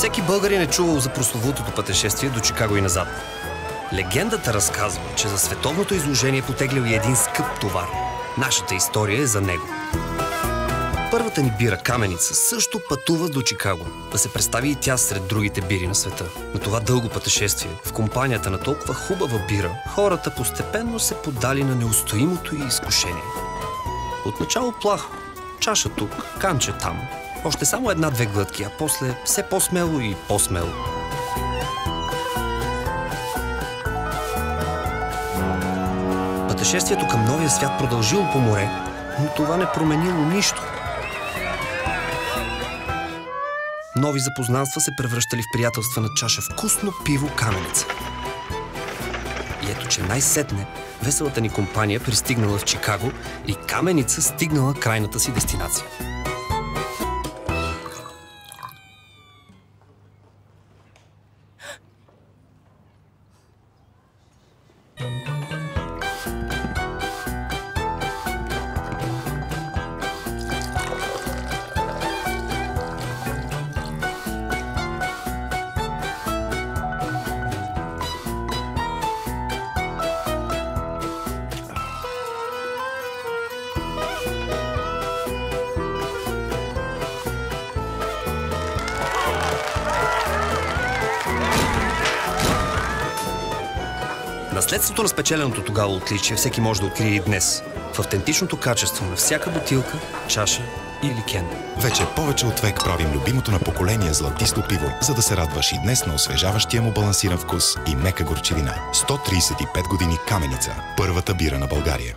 Всеки българин е чувал за прословутото пътешествие до Чикаго и назад. Легендата разказва, че за световното изложение потеглял и един скъп товар. Нашата история е за него. Първата ни бира Каменица също пътува до Чикаго, да се представи и тя сред другите бири на света. На това дълго пътешествие, в компанията на толкова хубава бира, хората постепенно се подали на неустоимото й изкушение. Отначало плахо, чаша тук, канче там, още само една-две глътки, а после все по-смело и по-смело. Пътешествието към новия свят продължило по море, но това не променило нищо. Нови запознанства се превръщали в приятелства на чаша вкусно пиво Каменица. И ето, че най-сетне веселата ни компания пристигнала в Чикаго и Каменица стигнала крайната си дестинация. Наследството на спечеленото тогава отличие всеки може да открие и днес. В автентичното качество на всяка бутилка, чаша или кен. Вече повече от век правим любимото на поколение златисто пиво, за да се радваш и днес на освежаващия му балансиран вкус и мека горчивина. 135 години Каменица. Първата бира на България.